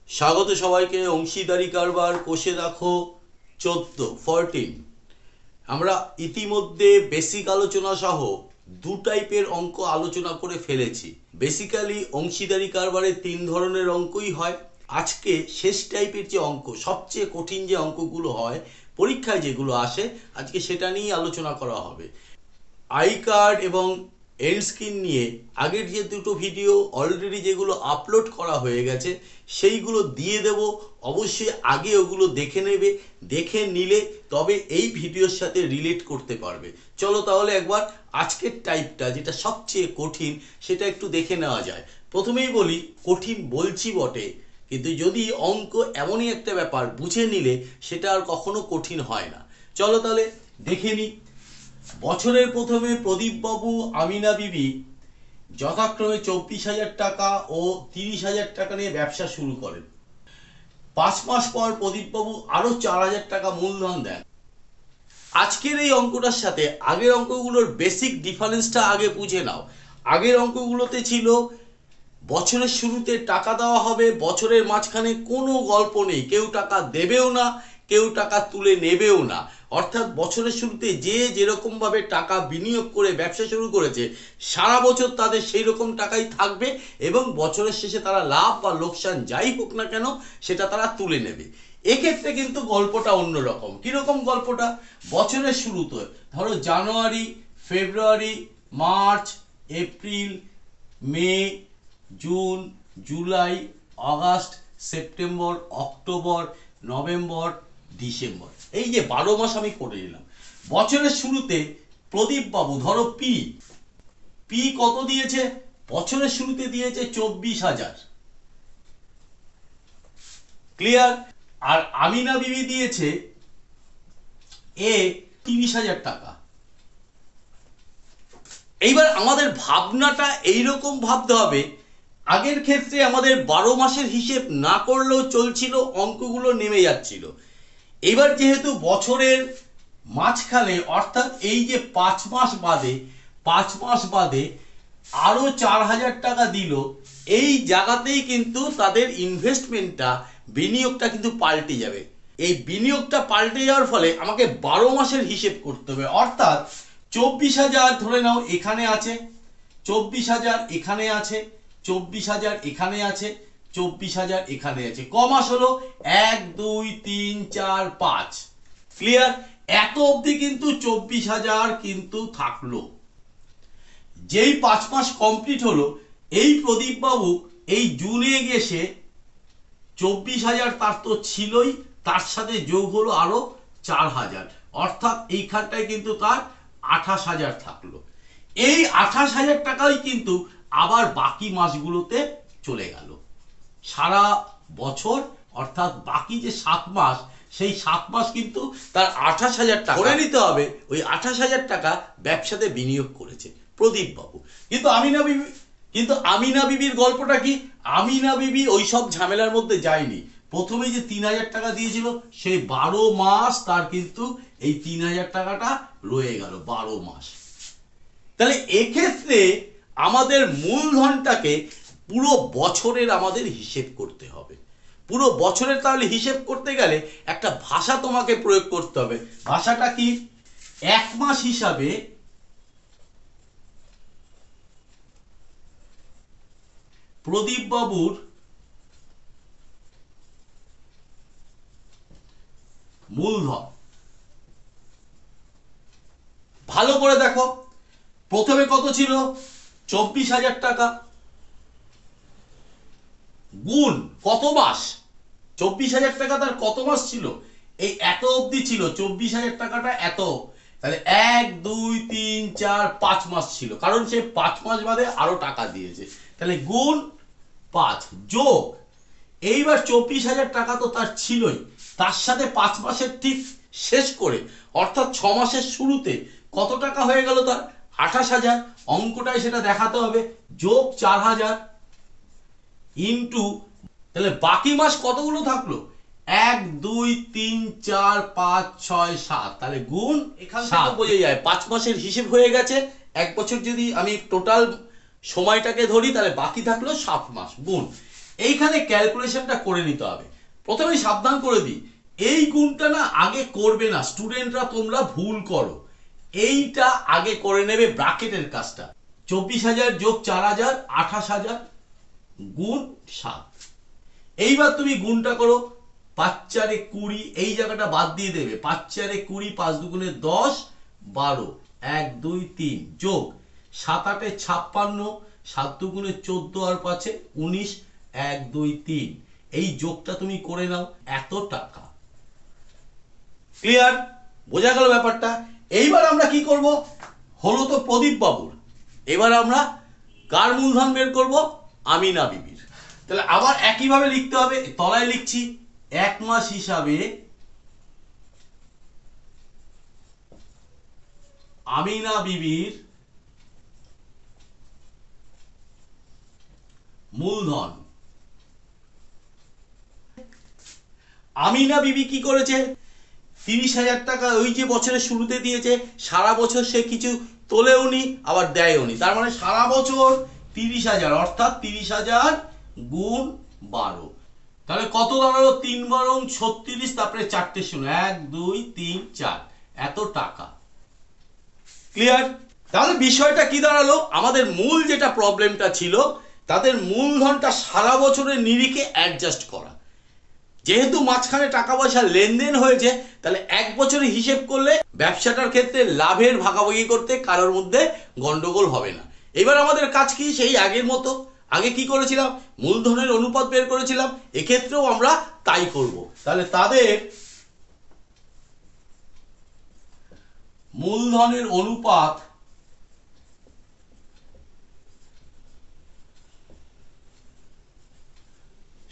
স্বাগত সবাইকে অংশীদারি কারবার কোষে দেখো 14 আমরা ইতিমধ্যে বেসিক আলোচনা সহ দু টাইপের অঙ্ক আলোচনা করে ফেলেছি। বেসিক্যালি অংশীদারি কারবারে তিন ধরনের অঙ্কই হয়। আজকে শেষ টাইপের যে অঙ্ক, সবচেয়ে কঠিন যে অঙ্কগুলো হয় পরীক্ষায় যেগুলো আসে, আজকে সেটা নিয়েই আলোচনা করা হবে। আই কার্ড এবং এন্ড স্ক্রিন নিয়ে আগের যে দুটো ভিডিও অলরেডি যেগুলো আপলোড করা হয়ে গেছে সেইগুলো দিয়ে দেব, অবশ্যই আগে ওগুলো দেখে নেবে। দেখে নিলে তবে এই ভিডিওর সাথে রিলেট করতে পারবে। চলো তাহলে একবার আজকের টাইপটা যেটা সবচেয়ে কঠিন সেটা একটু দেখে নেওয়া যায়। প্রথমেই বলি, কঠিন বলছি বটে, কিন্তু যদি অঙ্ক এমনই একটা ব্যাপার বুঝে নিলে সেটা আর কখনো কঠিন হয় না। চলো তাহলে দেখে নিই। বছরের প্রথমে প্রদীপবাবু আমিনা বিবি যথাক্রমে 24,000 টাকা ও 30,000 টাকা নিয়ে ব্যবসা শুরু করেন। 5 মাস পর প্রদীপবাবু আরো 4,000 টাকা মূলধন দেন। আজকের এই অঙ্কটার সাথে আগের অঙ্কগুলোর বেসিক ডিফারেন্সটা আগে বুঝে নাও। আগের অঙ্কগুলোতে ছিল বছরের শুরুতে টাকা দেওয়া হবে, বছরের মাঝখানে কোনো গল্প নেই, কেউ টাকা দেবেও না, কেউ টাকা তুলে নেবেও না। অর্থাৎ বছরের শুরুতে যে যেরকম ভাবে টাকা বিনিয়োগ করে ব্যবসা শুরু করেছে সারা বছর তাদের সেই রকম টাকাই থাকবে এবং বছরের শেষে তারা লাভ বা লোকসান যাই হোক না কেন সেটা তারা তুলে নেবে। এক্ষেত্রে কিন্তু গল্পটা অন্যরকম। কিরকম গল্পটা? বছরের শুরুতে ধরো January, February, March, April, May, June, July, August, September, October, November, December, এই যে 12 মাস আমি করে নিলাম। বছরের শুরুতে প্রদীপ বাবু ধরো পি পি কত দিয়েছে? বছরের শুরুতে দিয়েছে 24,000। ক্লিয়ার? আর আমিনা বিবি দিয়েছে এ 30,000 টাকা। এইবার আমাদের ভাবনাটা এইরকম ভাবতে হবে, আগের ক্ষেত্রে আমাদের 12 মাসের হিসেব না করলেও চলছিল, অঙ্কগুলো নেমে যাচ্ছিল। এবার যেহেতু বছরের মাঝখানে অর্থাৎ এই যে 5 মাস বাদে 5 মাস বাদে আরো 4,000 টাকা দিল, এই জায়গাতেই কিন্তু তাদের ইনভেস্টমেন্টটা, বিনিয়োগটা কিন্তু পাল্টে যাবে। এই বিনিয়োগটা পাল্টে যাওয়ার ফলে আমাকে 12 মাসের হিসেব করতে হবে। অর্থাৎ 24,000 ধরে নাও এখানে আছে, 24,000 এখানে আছে, 24,000 এখানে আছে, 24,000 এখানে আছে। ক মাস হলো? 1 2 3 4 5। ক্লিয়ার? এত অবধি কিন্তু 24,000 কিন্তু থাকলো। যেই 5 মাস কমপ্লিট হলো, এই প্রদীপ বাবু এই জুনে গেছে 24,000 তার তো ছিলই, তার সাথে যোগ হলো আরো 4,000, অর্থাৎ এইখানটায় কিন্তু তার 28,000 থাকলো। এই 28,000 টাকাই কিন্তু আবার বাকি মাসগুলোতে চলে গেল। সারা বছর অর্থাৎ বাকি যে 7 মাস, সেই 7 মাস কিন্তু তার 28,000 টাকা ধরে নিতে হবে। ওই 28,000 টাকা ব্যবসাতে বিনিয়োগ করেছে প্রদীপ বাবু। কিন্তু আমিনা বিবির গল্পটা কি? আমিনা বিবি ওই সব ঝামেলার মধ্যে যায়নি। প্রথমে যে 3,000 টাকা দিয়েছিল সেই 12 মাস তার কিন্তু এই 3,000 টাকাটা রয়ে গেল 12 মাস। তাহলে এক্ষেত্রে আমাদের মূলধনটাকে পুরো বছরের আমাদের হিসেব করতে হবে। পুরো বছরের তাহলে হিসেব করতে গেলে একটা ভাষা তোমাকে প্রয়োগ করতে হবে। ভাষাটা কি? 1 মাস হিসাবে প্রদীপ বাবুর মূলধন। ভালো করে দেখো, প্রথমে কত ছিল? 24,000 টাকা গুণ কত মাস? 24,000 টাকা তার কত মাস ছিল? এই এত অবধি ছিল 24,000 টাকাটা এত, তাহলে 1 2 3 4 5 মাস ছিল, কারণ সে 5 মাস বাদে আরো টাকা দিয়েছে। তাহলে গুণ 5 যোগ, এইবার 24,000 টাকা তো তার ছিলই, তার সাথে 5 মাসের ঠিক শেষ করে অর্থাৎ 6 মাসের শুরুতে কত টাকা হয়ে গেল তার? 28,000। অঙ্কটাই সেটা দেখাতে হবে। যোগ 4,000 ইন্টু, তাহলে বাকি মাস কতগুলো থাকলো? 1 2 3 4 5 6 7, তাহলে গুণ এখান থেকে বোঝা যায় 5 মাসের হিসেব হয়ে গেছে। এক বছর যদি আমি টোটাল সময়টাকে ধরি তাহলে বাকি থাকলো 7 মাস। গুণ এইখানে ক্যালকুলেশনটা করে নিতে হবে। প্রথমে সাবধান করে দিই, এই গুণটা না আগে করবে না স্টুডেন্টরা, তোমরা ভুল করো। এইটা আগে করে নেবে ব্র্যাকেটের কাজটা। 24,000 যোগ 4,000 28,000 গুণ 7। এইবার তুমি গুণটা করো, 5 4 20, এই জায়গাটা বাদ দিয়ে দেবে। 5 4 20, 5 2 10 12, 1 2 3 যোগ 7 8 56, 7 2 14 আর 5 19, 1 2 3। এই যোগটা তুমি করে নাও, এত টাকা। ক্লিয়ার? বোঝা গেল ব্যাপারটা? এইবার আমরা কি করব, হলো তো প্রদীপ বাবুর, এবার আমরা কার মূলধন বের করব? আমিনা বিবির। তাহলে আবার একইভাবে লিখতে হবে, তলায় লিখছি 1 মাস হিসাবে আমিনা বিবির মূলধন। আমিনা বিবি কি করেছে? 30,000 টাকা ওই যে বছরের শুরুতে দিয়েছে, সারা বছর সে কিছু তোলেও নি আবার দেয়ও নি, তার মানে সারা বছর 30,000, অর্থাৎ 30,000 গুণ 12। তাহলে কত দাঁড়ালো? 3 বারং 36, তারপরে 4টে শূন্য, 1 2 3 4, এত টাকা। ক্লিয়ার? তাহলে বিষয়টা কি দাঁড়ালো, আমাদের মূল যেটা প্রবলেমটা ছিল, তাদের মূলধনটা সারা বছরের নিরিখে অ্যাডজাস্ট করা। যেহেতু মাঝখানে টাকা পয়সা লেনদেন হয়েছে, তাহলে এক বছরে হিসেব করলে ব্যবসাটার ক্ষেত্রে লাভের ভাগাভাগি করতে কারোর মধ্যে গন্ডগোল হবে না। এবার আমাদের কাজ কি? সেই আগের মতো, আগে কি করেছিলাম? মূলধনের অনুপাত বের করেছিলাম, এক্ষেত্রেও আমরা তাই করব। তাহলে তাদের মূলধনের অনুপাত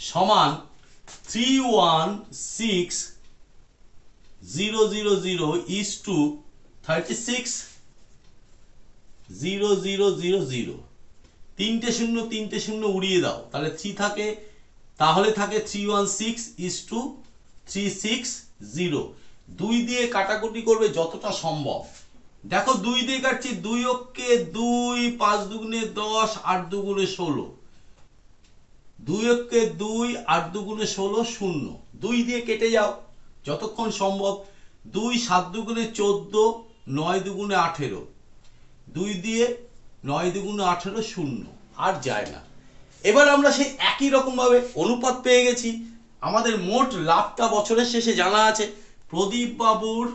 সমান 316,000 is to 36,000। তিনটে শূন্য তিনটে শূন্য উড়িয়ে দাও, তাহলে 3 থাকে, তাহলে থাকে 316 is to 360। 2 দিয়ে কাটাকুটি করবে যতটা সম্ভব। দেখো 2 দিয়ে কাটছি, 2 অক্ষে 2, 5 দুগুণে 10, 8 দুগুণে 16, 2 অক্ষে 2, 8 দুগুণে 16 0। 2 দিয়ে কেটে যাও যতক্ষণ সম্ভব। 2 7 দুগুণে 14, 9 দুগুণে 18, 2 দিয়ে 9 দুগুণে 18 0, আর যায় না। এবার আমরা সেই একই রকম ভাবে অনুপাত পেয়ে গেছি। আমাদের মোট লাভটা বছরের শেষে জানা আছে। প্রদীপ বাবুর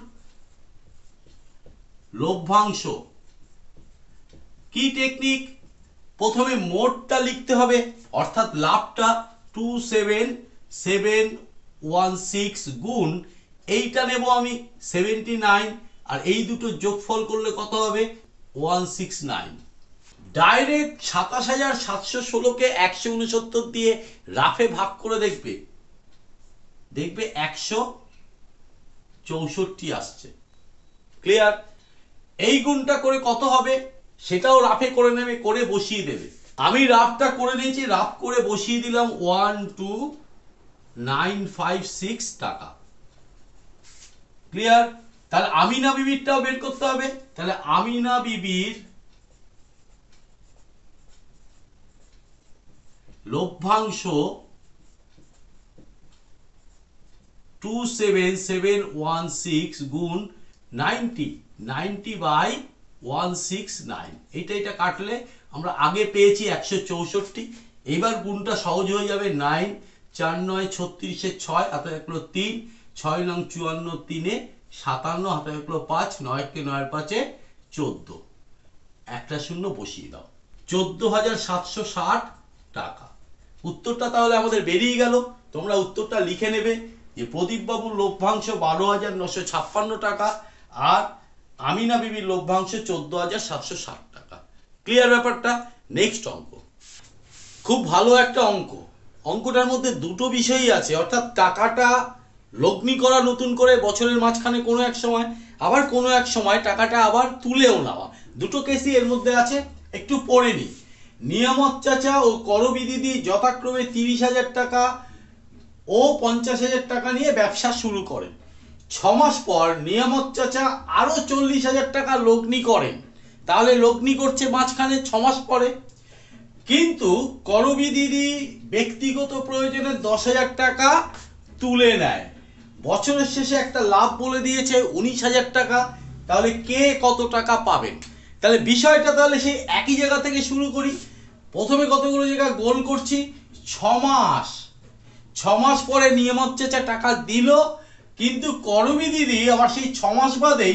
লভ্যাংশ। কি টেকনিক? প্রথমে মোটটা লিখতে হবে, অর্থাৎ লাভটা 27,716 গুণ, এইটা নেব আমি 79, আর এই দুটো যোগফল করলে কত হবে? 169। ডাইরেক্ট 27,716কে 169 দিয়ে রাফে ভাগ করে দেখবে, 164 আসছে। ক্লিয়ার? এই গুণটা করে কত হবে সেটাও রাফে করে নেবে, করে বসিয়ে দেবে। আমি রাফটা করে নিয়েছি, রাফ করে বসিয়ে দিলাম 12,956 টাকা। ক্লিয়ার? তাহলে আমিনা বিবিরটাও বের করতে হবে। তাহলে আমিনা বিবির লভ্যাংশ 27,716 গুণ 90/169। এটা কাটলে আমরা আগে পেয়েছি 164, এবার গুণটা সহজ হয়ে যাবে। 9 4 9 36 6, হাতে থাকলো 3, 6 9 54, 3 57, হাতে থাকলো 5, 9 9 5 14, একটা শূন্য বসিয়ে দাও। 14,760 টাকা উত্তরটা তাহলে আমাদের বেরিয়ে গেল। তোমরা উত্তরটা লিখে নেবে যে প্রদীপ বাবুর লভ্যাংশ 12,956 টাকা, আর আমিনা বিবির লভ্যাংশ 14,760 টাকা। ক্লিয়ার ব্যাপারটা? নেক্সট অঙ্ক, খুব ভালো একটা অঙ্ক। অঙ্কটার মধ্যে দুটো বিষয়ই আছে, অর্থাৎ টাকাটা লগ্নি করা নতুন করে বছরের মাঝখানে কোনো এক সময়, আবার কোনো এক সময় টাকাটা আবার তুলেও নেওয়া, দুটো কেসই এর মধ্যে আছে। একটু পড়ে নি। নিয়ামত চাচা ও করবিদিদি যথাক্রমে 30,000 টাকা ও 50,000 টাকা নিয়ে ব্যবসা শুরু করেন। 6 মাস পর নিয়ামত চাচা আরো 40,000 টাকা লগ্নি করেন। তাহলে লগ্নি করছে মাঝখানে 6 মাস পরে, কিন্তু করবী দিদি ব্যক্তিগত প্রয়োজনে 10,000 টাকা তুলে নেয়, বছরের শেষে একটা লাভ বলে দিয়েছে 19,000 টাকা। তাহলে কে কত টাকা পাবেন? তাহলে বিষয়টা তাহলে সেই একই জায়গা থেকে শুরু করি। প্রথমে কতগুলো জায়গা গোল করছি। 6 মাস পরে নিয়ামত চাচা টাকা দিল, কিন্তু করবী দিদি আবার সেই 6 মাস বাদেই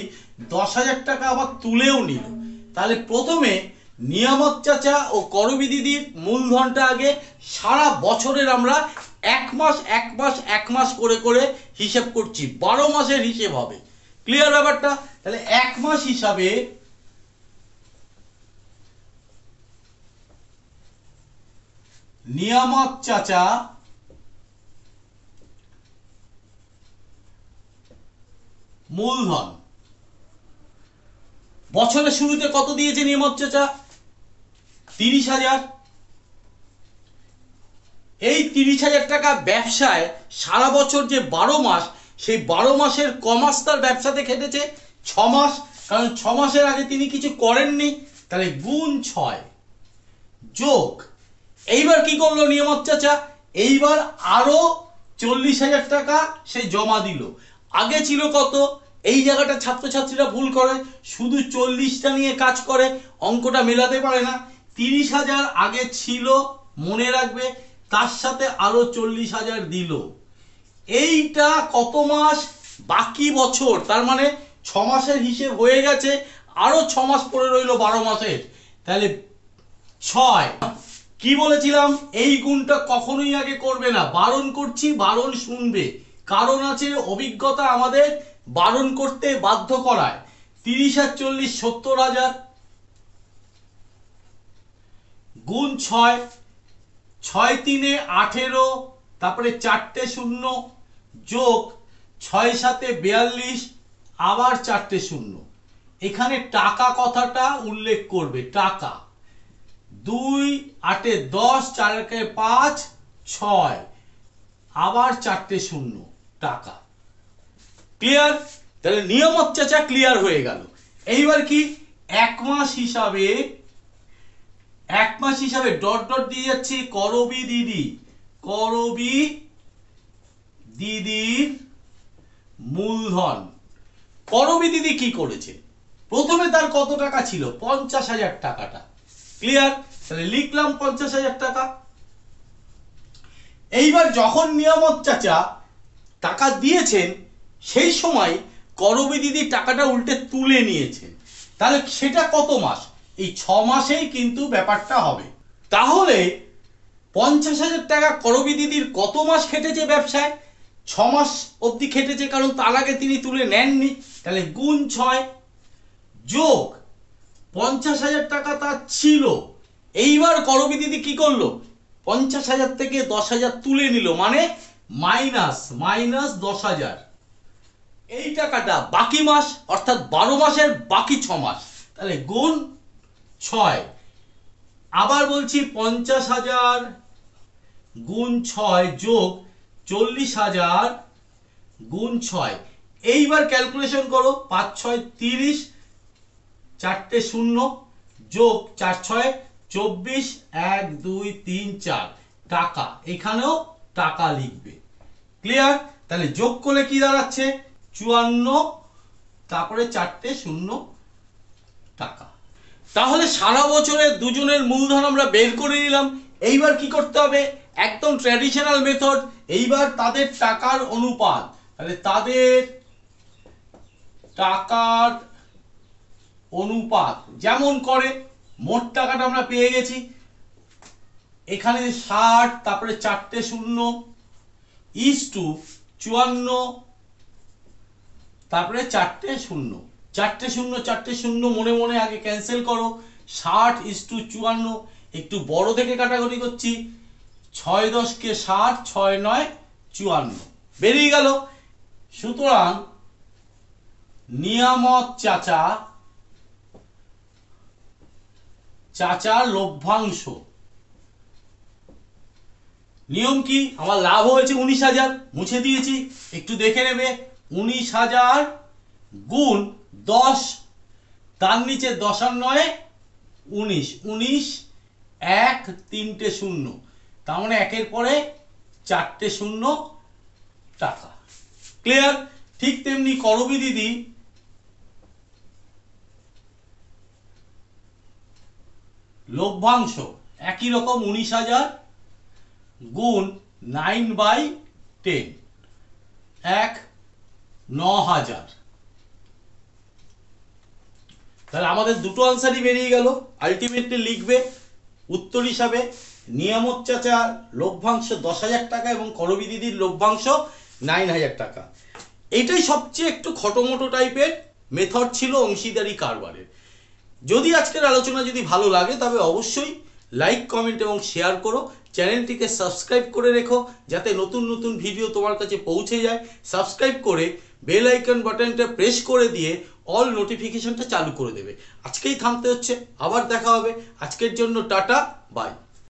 10,000 টাকা আবার তুলেও নিল। তাহলে প্রথমে নিয়ামত চাচা ও করবী দিদির মূলধনটা আগে সারা বছরের আমরা এক মাস করে করে হিসেব করছি, 12 মাসের হিসেব হবে। ক্লিয়ার ব্যাপারটা? তাহলে 1 মাস হিসাবে নিয়ামত চাচা মূলধন বছরের শুরুতে কত দিয়েছে নিয়ামত চাচা? 30,000। এই 30,000 টাকা ব্যবসায় সারা বছর যে 12 মাস, সেই 12 মাসের কমাস তার ব্যবসাতে খেটেছে 6 মাস, কারণ 6 মাসের আগে তিনি কিছু করেননি। তাহলে গুণ 6 যোগ, এইবার কি করলো নিয়ামত চাচা? এইবার আরো 40,000 টাকা সে জমা দিল। আগে ছিল কত? এই জায়গাটা ছাত্রছাত্রীরা ভুল করে, শুধু 40টা নিয়ে কাজ করে, অঙ্কটা মেলাতে পারে না। 30,000 আগে ছিল, মনে রাখবে, তার সাথে আরো 40,000 দিল। এইটা কত মাস? বাকি বছর, তার মানে 6 মাসের হিসেব হয়ে গেছে, আরো 6 মাস পরে রইল 12 মাসের। তাহলে 6। কি বলেছিলাম? এই গুণটা কখনোই আগে করবে না, বারণ করছি, বারণ শুনবে, কারণ আছে অভিজ্ঞতা আমাদের বারণ করতে বাধ্য করায়। 30 আর 40 70,000 গুণ 6, 6 3 18, তারপরে 4টে 0 যোগ 6 7 42, আবার 4টে 0। এখানে টাকা কথাটা উল্লেখ করবে, টাকা। 2 8 10, 4 5 6, আবার 4টে 0 টাকা। ক্লিয়ার? তাহলে নিয়ামত চাচা ক্লিয়ার হয়ে গেল। এইবার কি? 1 মাস হিসাবে, 1 মাস হিসাবে ডট ডট দিয়ে যাচ্ছি করবী দিদি, করবী দিদির মূলধন। করবী দিদি কি করেছে? প্রথমে তার কত টাকা ছিল? 50,000 টাকাটা। ক্লিয়ার? তাহলে লিখলাম 50,000 টাকা। এইবার যখন নিয়ামত চাচা টাকা দিয়েছেন, সেই সময় করবী দিদি টাকাটা উল্টে তুলে নিয়েছেন। তাহলে সেটা কত মাস? এই 6 মাসেই কিন্তু ব্যাপারটা হবে। তাহলে 50,000 টাকা করবী দিদির কত মাস খেটেছে ব্যবসায়? 6 মাস অবধি খেটেছে, কারণ তার আগে তিনি তুলে নেননি। তাহলে গুণ 6 যোগ 50,000 টাকা তার ছিল, এইবার করবী দিদি কি করলো? 50,000 থেকে 10,000 তুলে নিল, মানে মাইনাস 10,000। এই টাকাটা বাকি মাস, অর্থাৎ 12 মাসের বাকি 6 মাস। তাহলে গুণ 6, আবার বলছি 50,000 গুণ 6 যোগ 40,000 গুণ 6। এইবার ক্যালকুলেশন করো, 5 6 30, 4টে 0 যোগ 4 6 24, 1 2 3 4 টাকা। এখানেও টাকা লিখবে। ক্লিয়ার? তাহলে যোগ করলে কি দাঁড়াচ্ছে? 54, তারপরে 4টে 0 টাকা। তাহলে সারা বছরের দুজনের মূলধন আমরা বের করে নিলাম। এইবার কি করতে হবে? একদম ট্র্যাডিশনাল মেথড। এইবার তাদের টাকার অনুপাত, তাহলে তাদের টাকার অনুপাত যেমন করে, মোট টাকাটা আমরা পেয়ে গেছি, এখানে 60, তারপরে 4টে 0 ইস্টু 54, তারপরে 4টে 0, 4টে 0 4টে 0 মনে মনে আগে ক্যান্সেল করো। 60 ইস্টু 54, একটু বড় থেকে কাটাকুটি করছি, 6 10 কে 60, 6 9 54 বেরিয়ে গেল। সুতরাং নিয়ামত চাচার লভ্যাংশ, নিয়ম কি? আমার লাভ হয়েছে 19,000, মুছে দিয়েছি, একটু দেখে নেবে। 19,000 গুণ 10, তার নিচে 10 আর 9 19, 19 এক 3টে শূন্য, তার মানে একের পরে 4টে শূন্য টাকা। ক্লিয়ার? ঠিক তেমনি করবী দিদি লভ্যাংশ একই রকম 19,000 গুণ 9/10 9,000। তাহলে আমাদের দুটো আনসারই বেরিয়ে গেল। আলটিমেটলি লিখবে উত্তর হিসাবে নিয়ামত চাচার লভ্যাংশ 10,000 টাকা এবং করবী দিদির লভ্যাংশ 9,000 টাকা। এটাই সবচেয়ে একটু খটোমটো টাইপের মেথড ছিল অংশীদারি কারবারের। যদি আজকের আলোচনা যদি ভালো লাগে তবে অবশ্যই লাইক, কমেন্ট এবং শেয়ার করো। চ্যানেলটিকে সাবস্ক্রাইব করে রেখো যাতে নতুন নতুন ভিডিও তোমার কাছে পৌঁছে যায়। সাবস্ক্রাইব করে বেল আইকন বাটনটা প্রেস করে দিয়ে অল নোটিফিকেশনটা চালু করে দেবে। আজকেই থামতে হচ্ছে, আবার দেখা হবে। আজকের জন্য টাটা, বাই।